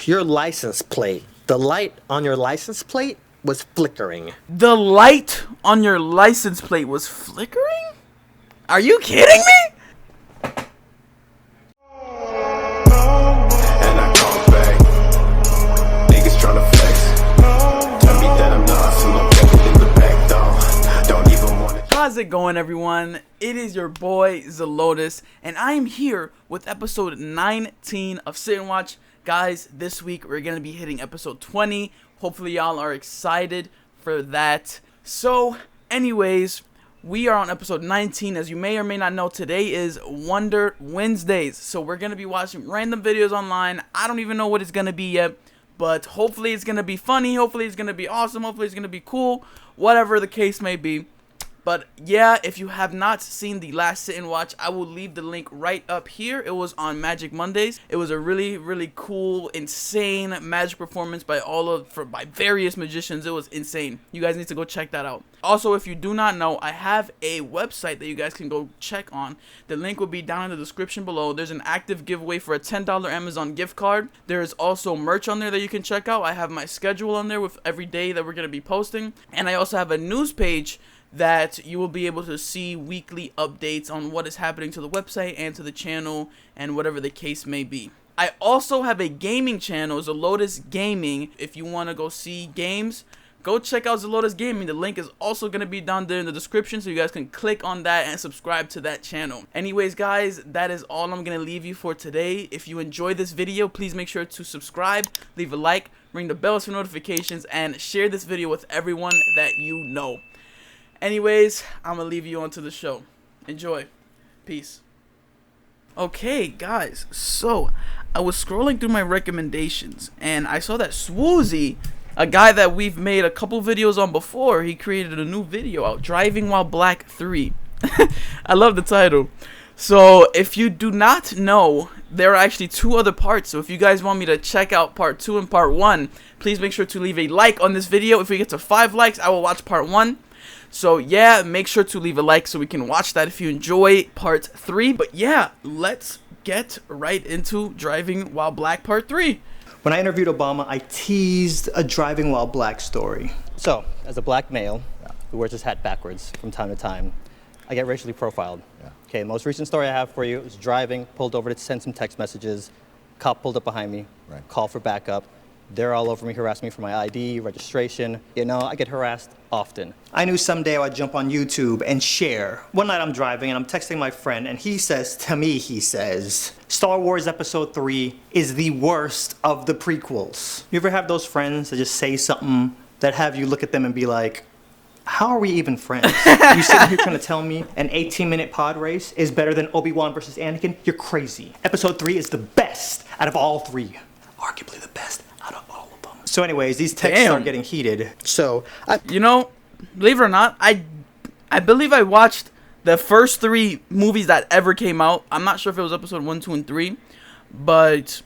your license plate. The light on your license plate was flickering. The light on your license plate was flickering? Are you kidding me? And I call back. Niggas tryna flex. Tell me that I'm not, so I'm in the back door. Don't even wanna. How's it going, everyone? It is your boy Zalotess, and I am here with episode 19 of Sit and Watch. Guys, this week we're gonna be hitting episode 20. Hopefully y'all are excited for that. So, anyways, we are on episode 19. As you may or may not know, today is Wonder Wednesdays. So we're gonna be watching random videos online. I don't even know what it's gonna be yet, but hopefully it's gonna be funny. Hopefully it's gonna be awesome. Hopefully it's gonna be cool. Whatever the case may be. But yeah, if you have not seen the last Sit and Watch, I will leave the link right up here. It was on Magic Mondays. It was a really, really cool, insane magic performance by by various magicians. It was insane. You guys need to go check that out. Also, if you do not know, I have a website that you guys can go check on. The link will be down in the description below. There's an active giveaway for a $10 Amazon gift card. There is also merch on there that you can check out. I have my schedule on there with every day that we're going to be posting. And I also have a news page that you will be able to see weekly updates on what is happening to the website and to the channel and whatever the case may be. I also have a gaming channel, Zalotess Gaming. If you want to go see games, go check out Zalotess Gaming. The link is also going to be down there in the description, so you guys can click on that and subscribe to that channel. Anyways, guys, that is all I'm going to leave you for today. If you enjoyed this video, please make sure to subscribe, leave a like, ring the bells for notifications, and share this video with everyone that you know. Anyways, I'm going to leave you onto the show. Enjoy. Peace. Okay, guys. So, I was scrolling through my recommendations, and I saw that sWooZie, a guy that we've made a couple videos on before, he created a new video out, Driving While Black 3. I love the title. So, if you do not know, there are actually two other parts. So, if you guys want me to check out part 2 and part 1, please make sure to leave a like on this video. If we get to 5 likes, I will watch part 1. So yeah, make sure to leave a like so we can watch that if you enjoy part 3. But yeah, let's get right into Driving While Black part 3. When I interviewed Obama, I teased a Driving While Black story. So, as a black male who wears his hat backwards from time to time, I get racially profiled. Okay, the most recent story I have for you is driving, pulled over to send some text messages, cop pulled up behind me, call for backup. They're all over me, harassing me for my ID, registration. You know, I get harassed often. I knew someday I would jump on YouTube and share. One night I'm driving and I'm texting my friend and he says to me, Star Wars Episode 3 is the worst of the prequels. You ever have those friends that just say something that have you look at them and be like, how are we even friends? You sitting here trying to tell me an 18-minute pod race is better than Obi-Wan versus Anakin? You're crazy. Episode 3 is the best out of all 3. Arguably the best out of all of them. So anyways, these texts are getting heated. So, you know, believe it or not, I believe I watched the first 3 movies that ever came out. I'm not sure if it was episode 1, 2, and 3, but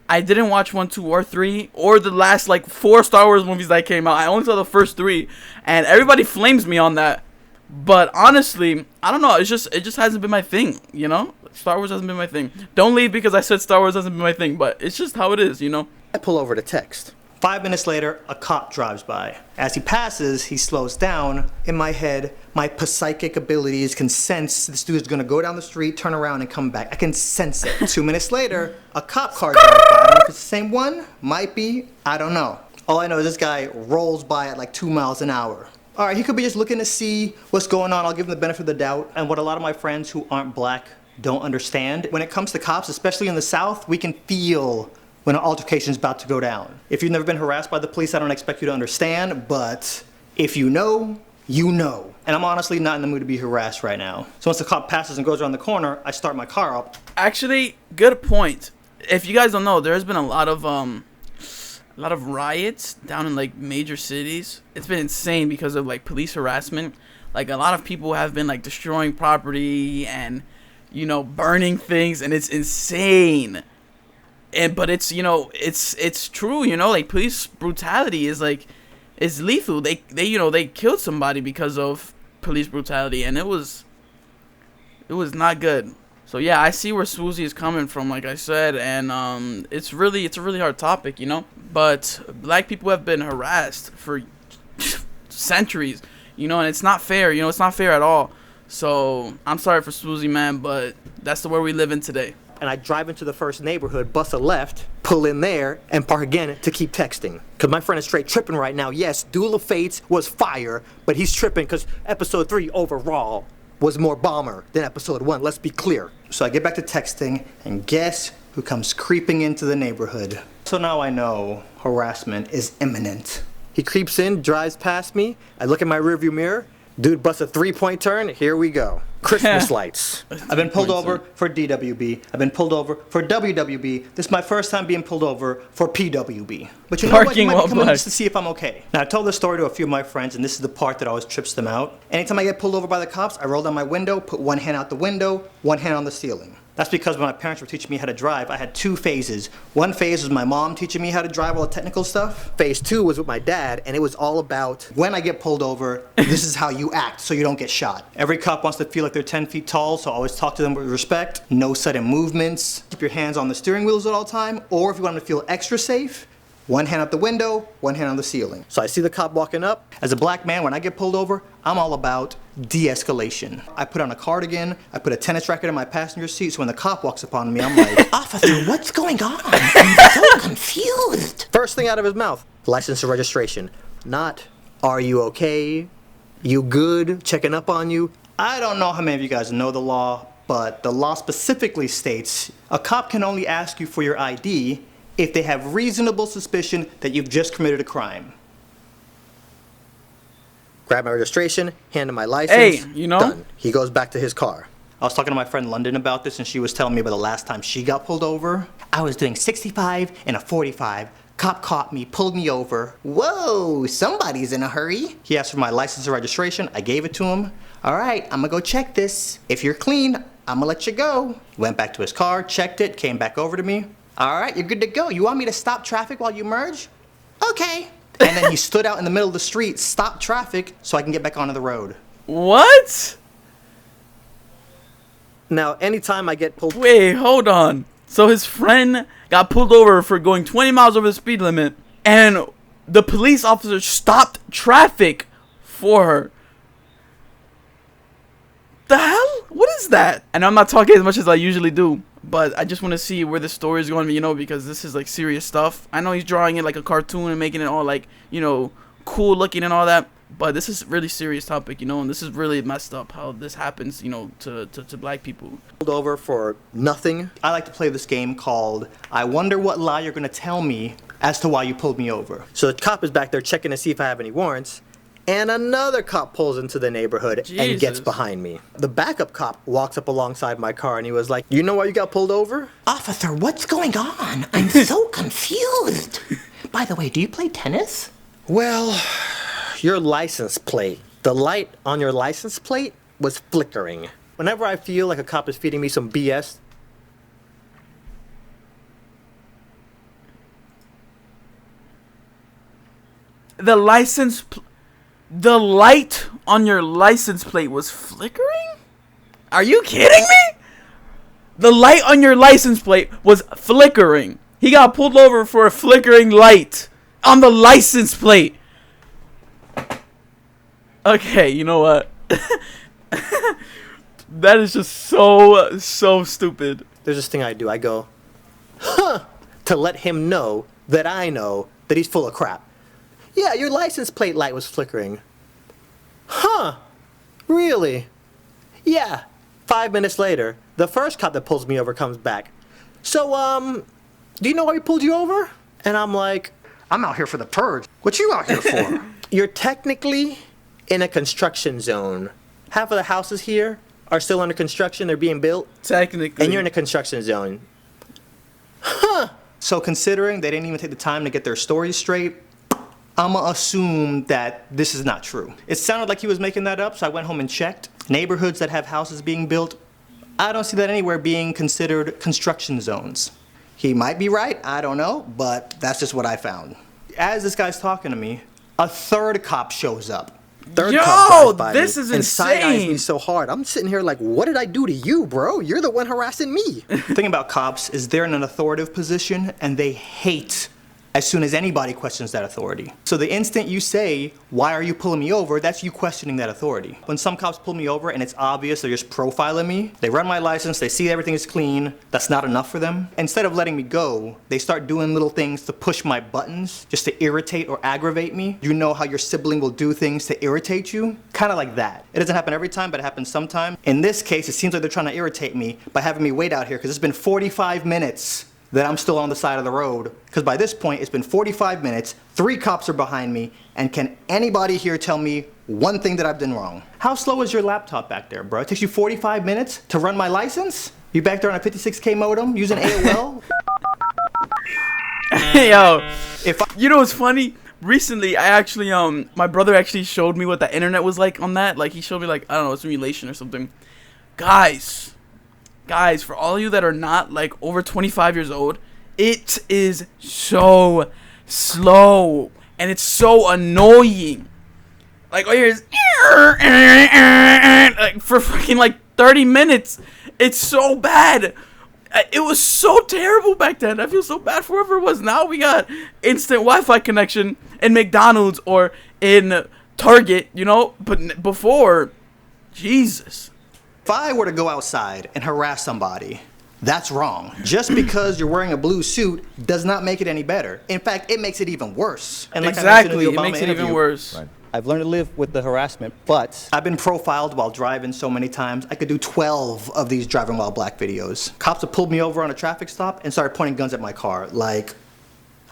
I didn't watch 1, 2, or 3, or the last like 4 Star Wars movies that came out. I only saw the first 3, and everybody flames me on that. But honestly, I don't know. It just hasn't been my thing, you know? Star Wars hasn't been my thing. Don't leave because I said Star Wars hasn't been my thing, but it's just how it is, you know? I pull over to text. 5 minutes later, a cop drives by. As he passes, he slows down. In my head, my psychic abilities can sense this dude's gonna go down the street, turn around, and come back. I can sense it. 2 minutes later, a cop car drives by. I don't know if it's the same one. Might be. I don't know. All I know is this guy rolls by at like 2 miles an hour. All right, he could be just looking to see what's going on. I'll give him the benefit of the doubt. And what a lot of my friends who aren't black don't understand, when it comes to cops, especially in the South, we can feel when an altercation is about to go down. If you've never been harassed by the police, I don't expect you to understand, but if you know, you know. And I'm honestly not in the mood to be harassed right now. So once the cop passes and goes around the corner, I start my car up. Actually, good point. If you guys don't know, there's been a lot of riots down in like major cities. It's been insane because of like police harassment. Like a lot of people have been like destroying property and, you know, burning things, and it's insane. But it's, you know, it's true, you know, like police brutality is like, is lethal. They you know, they killed somebody because of police brutality, and it was not good. So yeah, I see where sWooZie is coming from, like I said, and it's a really hard topic, you know. But black people have been harassed for centuries, you know, and it's not fair, you know, it's not fair at all. So I'm sorry for sWooZie, man, but that's the world we live in today. And I drive into the first neighborhood, bust a left, pull in there, and park again to keep texting. Because my friend is straight tripping right now. Yes, Duel of Fates was fire, but he's tripping because episode 3 overall was more bomber than episode 1. Let's be clear. So I get back to texting, and guess who comes creeping into the neighborhood? So now I know harassment is imminent. He creeps in, drives past me. I look in my rearview mirror. Dude busts a 3-point turn. Here we go. Christmas lights. I've been pulled over for DWB. I've been pulled over for WWB. This is my first time being pulled over for PWB. But you know what? You might be coming just to see if I'm okay. Now, I told this story to a few of my friends, and this is the part that always trips them out. Anytime I get pulled over by the cops, I roll down my window, put one hand out the window, one hand on the ceiling. That's because when my parents were teaching me how to drive, I had 2 phases. One phase was my mom teaching me how to drive all the technical stuff. Phase 2 was with my dad, and it was all about when I get pulled over, this is how you act so you don't get shot. Every cop wants to feel like they're 10 feet tall, so always talk to them with respect. No sudden movements. Keep your hands on the steering wheels at all time. Or if you want to feel extra safe, one hand out the window, one hand on the ceiling. So I see the cop walking up. As a black man, when I get pulled over, I'm all about de-escalation. I put on a cardigan, I put a tennis racket in my passenger seat, so when the cop walks upon me, I'm like, "Officer, what's going on? I'm so confused." First thing out of his mouth, license and registration. Not, are you okay? You good? Checking up on you? I don't know how many of you guys know the law, but the law specifically states a cop can only ask you for your ID if they have reasonable suspicion that you've just committed a crime. Grab my registration, hand him my license. Hey, you know? Done. He goes back to his car. I was talking to my friend London about this, and she was telling me about the last time she got pulled over. I was doing 65 and a 45. Cop caught me, pulled me over. Whoa, somebody's in a hurry. He asked for my license and registration. I gave it to him. All right, I'm gonna go check this. If you're clean, I'm gonna let you go. Went back to his car, checked it, came back over to me. All right, you're good to go. You want me to stop traffic while you merge? Okay. And then he stood out in the middle of the street, stopped traffic, so I can get back onto the road. What? Now, anytime I get pulled... Wait, hold on. So his friend got pulled over for going 20 miles over the speed limit, and the police officer stopped traffic for her. The hell? What is that? And I'm not talking as much as I usually do, but I just want to see where the story is going, you know, because this is like serious stuff. I know he's drawing it like a cartoon and making it all like, you know, cool looking and all that, but this is really serious topic, you know, and this is really messed up how this happens, you know, to black people. Pulled over for nothing. I like to play this game called I Wonder What Lie You're Gonna Tell Me as to Why You Pulled Me Over. So the cop is back there checking to see if I have any warrants, and another cop pulls into the neighborhood and gets behind me. The backup cop walks up alongside my car, and he was like, "You know why you got pulled over?" Officer, what's going on? I'm so confused. By the way, do you play tennis? Well, your license plate. The light on your license plate was flickering. Whenever I feel like a cop is feeding me some BS, The light on your license plate was flickering? Are you kidding me? The light on your license plate was flickering. He got pulled over for a flickering light on the license plate. Okay, you know what? That is just so stupid. there's this thing I do. I go, huh, to let him know that I know that he's full of crap. Yeah, your license plate light was flickering. Huh, really? Yeah. 5 minutes later, the first cop that pulls me over comes back. So, do you know why we pulled you over? And I'm like, I'm out here for the purge. What you out here for? you're technically in a construction zone. Half of the houses here are still under construction. They're being built. Technically. And you're in a construction zone. So considering they didn't even take the time to get their stories straight, I'ma assume that this is not true. It sounded like he was making that up, so I went home and checked. Neighborhoods that have houses being built, I don't see that anywhere being considered construction zones. He might be right, I don't know, but that's just what I found. As this guy's talking to me, a third cop shows up. Third Yo, cop drives by this me is and side-eyes me insane. so hard. I'm sitting here like, what did I do to you, bro? You're the one harassing me. The thing about cops is they're in an authoritative position and they hate as soon as anybody questions that authority. So the instant you say, why are you pulling me over, that's you questioning that authority. When some cops pull me over and it's obvious they're just profiling me, they run my license, they see everything is clean, that's not enough for them. Instead of letting me go, they start doing little things to push my buttons, just to irritate or aggravate me. You know how your sibling will do things to irritate you? Kind of like that. It doesn't happen every time, but it happens sometime. In this case, it seems like they're trying to irritate me by having me wait out here because it's been 45 minutes that I'm still on the side of the road, because by this point it's been 45 minutes, 3 cops are behind me, and can anybody here tell me one thing that I've done wrong? How slow is your laptop back there, bro? It takes you 45 minutes to run my license? You back there on a 56K modem using AOL? Yo, you know what's funny? Recently, I actually, my brother actually showed me what the internet was like on that. Like, he showed me, like, I don't know, a simulation or something. Guys, for all of you that are not like over 25 years old, it is so slow and it's so annoying. Like, all you hear is like for fucking like 30 minutes. It's so bad. It was so terrible back then. I feel so bad for whoever it was. Now we got instant Wi-Fi connection in McDonald's or in Target, you know. But before, Jesus. If I were to go outside and harass somebody, that's wrong. Just because you're wearing a blue suit does not make it any better. In fact, it makes it even worse. And like Exactly, I it makes it even worse. Right. I've learned to live with the harassment, but I've been profiled while driving so many times, I could do 12 of these driving while black videos. Cops have pulled me over on a traffic stop and started pointing guns at my car. Like,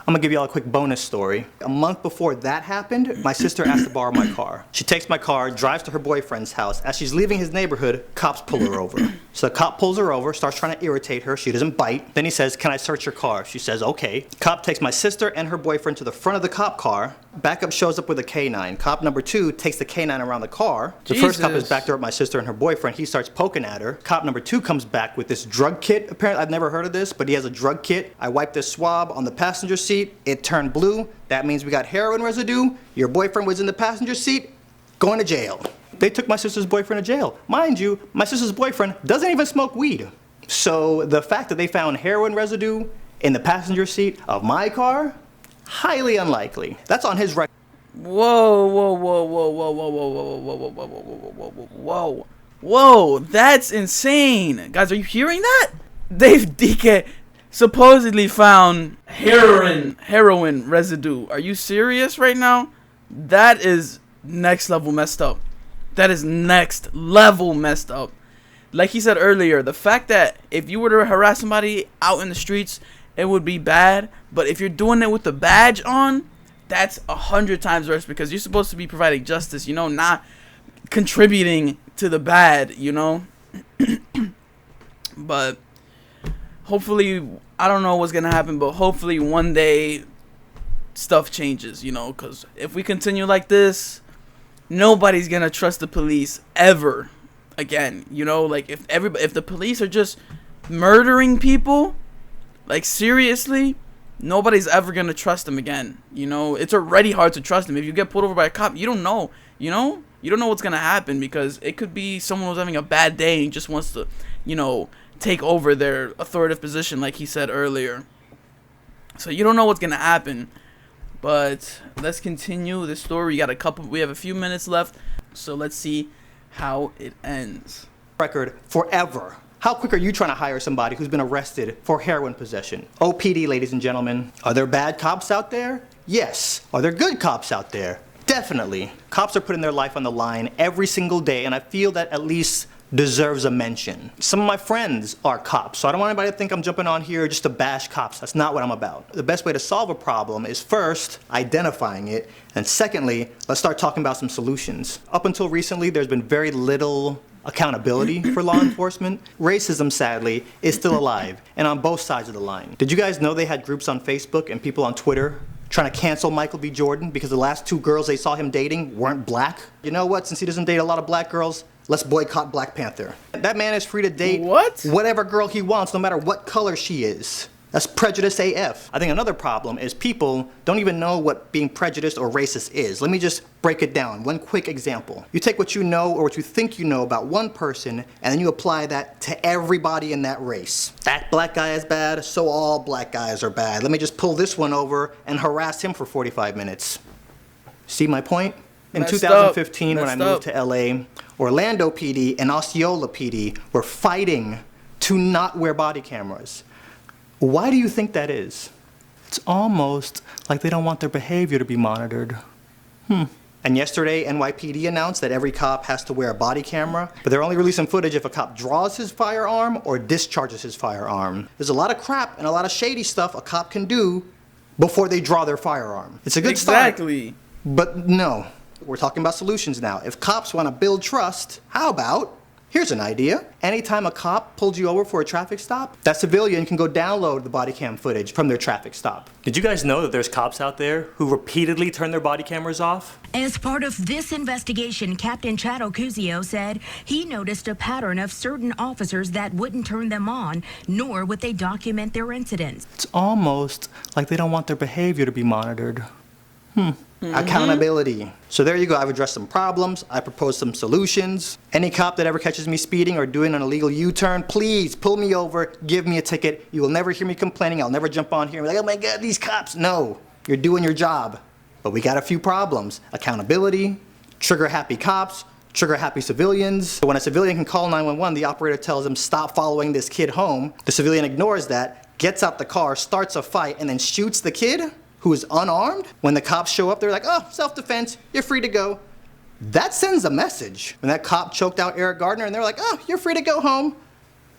I'm gonna give y'all a quick bonus story. A month before that happened, my sister asked to borrow my car. She takes my car, drives to her boyfriend's house. As she's leaving his neighborhood, cops pull her over. So the cop pulls her over, starts trying to irritate her. She doesn't bite. Then he says, "Can I search your car?" She says, "Okay." Cop takes my sister and her boyfriend to the front of the cop car. Backup shows up with a K9. Cop number 2 takes the K9 around the car. The first cop is back there with my sister and her boyfriend. He starts poking at her. Cop number 2 comes back with this drug kit. Apparently, I've never heard of this, but he has a drug kit. I wiped this swab on the passenger seat. It turned blue. That means we got heroin residue. Your boyfriend was in the passenger seat. Going to jail. They took my sister's boyfriend to jail. Mind you, my sister's boyfriend doesn't even smoke weed. So the fact that they found heroin residue in the passenger seat of my car, highly unlikely. That's on his record. Whoa, whoa, whoa, whoa, whoa, whoa, whoa, whoa, whoa, whoa, whoa, whoa, whoa, whoa, whoa, that's insane. Guys, are you hearing that? Dave DK supposedly found heroin residue. Are you serious right now? That is next level messed up. That is next level messed up. Like he said earlier, the fact that if you were to harass somebody out in the streets, it would be bad. But if you're doing it with the badge on, that's 100 times worse, because you're supposed to be providing justice, you know, not contributing to the bad, you know. But hopefully, I don't know what's going to happen, but hopefully one day stuff changes, you know, because if we continue like this, nobody's going to trust the police ever again, you know. Like, if the police are just murdering people, like, seriously, nobody's ever going to trust them again, you know. It's already hard to trust them. If you get pulled over by a cop, you don't know, you know. You don't know what's going to happen, because it could be someone who's having a bad day and just wants to, you know, take over their authoritative position, like he said earlier. So you don't know what's going to happen. But let's continue the story. We have a few minutes left, so let's see how it ends. Record forever. How quick are you trying to hire somebody who's been arrested for heroin possession? OPD, ladies and gentlemen. Are there bad cops out there? Yes. Are there good cops out there? Definitely. Cops are putting their life on the line every single day, and I feel that at least deserves a mention. Some of my friends are cops, so I don't want anybody to think I'm jumping on here just to bash cops. That's not what I'm about. The best way to solve a problem is first identifying it, and secondly, let's start talking about some solutions. Up until recently, there's been very little accountability for law enforcement. Racism, sadly, is still alive, and on both sides of the line. Did you guys know they had groups on Facebook and people on Twitter trying to cancel Michael B. Jordan because the last 2 girls they saw him dating weren't black? You know what? Since he doesn't date a lot of black girls, let's boycott Black Panther. That man is free to date whatever girl he wants, no matter what color she is. That's prejudice AF. I think another problem is people don't even know what being prejudiced or racist is. Let me just break it down. One quick example. You take what you know or what you think you know about one person, and then you apply that to everybody in that race. That black guy is bad, so all black guys are bad. Let me just pull this one over and harass him for 45 minutes. See my point? In 2015, when I moved to LA, Orlando PD and Osceola PD were fighting to not wear body cameras. Why do you think that is? It's almost like they don't want their behavior to be monitored. And yesterday, NYPD announced that every cop has to wear a body camera, but they're only releasing footage if a cop draws his firearm or discharges his firearm. There's a lot of crap and a lot of shady stuff a cop can do before they draw their firearm. It's a good start. Exactly. But no, we're talking about solutions now. If cops want to build trust, how about, here's an idea. Anytime a cop pulls you over for a traffic stop, that civilian can go download the body cam footage from their traffic stop. Did you guys know that there's cops out there who repeatedly turn their body cameras off? As part of this investigation, Captain Chad Ocuzio said he noticed a pattern of certain officers that wouldn't turn them on, nor would they document their incidents. It's almost like they don't want their behavior to be monitored. Accountability. So there you go. I've addressed some problems. I proposed some solutions. Any cop that ever catches me speeding or doing an illegal U-turn, please pull me over, give me a ticket. You will never hear me complaining. I'll never jump on here and be like, oh my God, these cops. No, you're doing your job. But we got a few problems. Accountability, trigger happy cops, trigger happy civilians. So when a civilian can call 911, the operator tells him, stop following this kid home. The civilian ignores that, gets out the car, starts a fight, and then shoots the kid who is unarmed. When the cops show up, they're like, oh, self-defense, you're free to go. That sends a message. When that cop choked out Eric Gardner and they're like, oh, you're free to go home.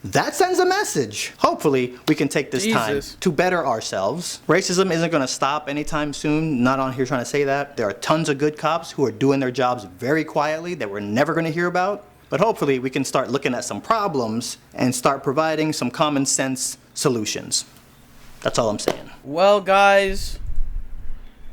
That sends a message. Hopefully, we can take this time to better ourselves. Racism isn't gonna stop anytime soon. Not on here trying to say that. There are tons of good cops who are doing their jobs very quietly that we're never gonna hear about. But hopefully, we can start looking at some problems and start providing some common sense solutions. That's all I'm saying. Well, guys,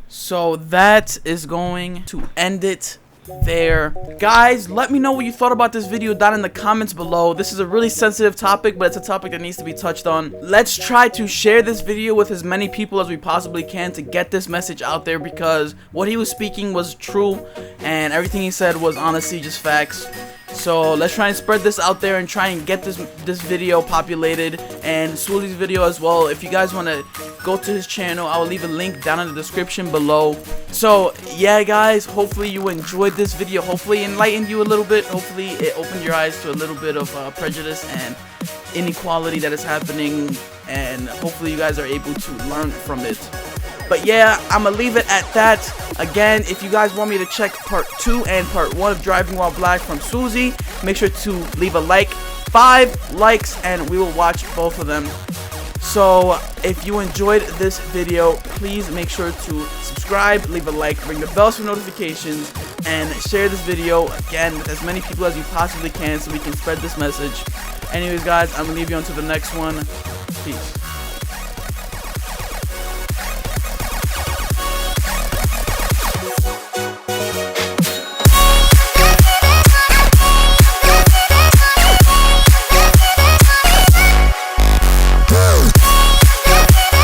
so that is going to end it there. Guys, let me know what you thought about this video down in the comments below. This is a really sensitive topic, but it's a topic that needs to be touched on. Let's try to share this video with as many people as we possibly can to get this message out there, because what he was speaking was true and everything he said was honestly just facts. So let's try and spread this out there and try and get this video populated, and sWooZie's video as well. If you guys want to go to his channel, I will leave a link down in the description below. So yeah, guys, hopefully you enjoyed this video. Hopefully it enlightened you a little bit. Hopefully it opened your eyes to a little bit of prejudice and inequality that is happening, and hopefully you guys are able to learn from it. But yeah, I'm gonna leave it at that. Again, if you guys want me to check part 2 and part 1 of Driving While Black from sWooZie, make sure to leave a like. 5 likes and we will watch both of them. So if you enjoyed this video, please make sure to subscribe, leave a like, ring the bells for notifications, and share this video again with as many people as you possibly can so we can spread this message. Anyways, guys, I'm gonna leave you on to the next one. Peace.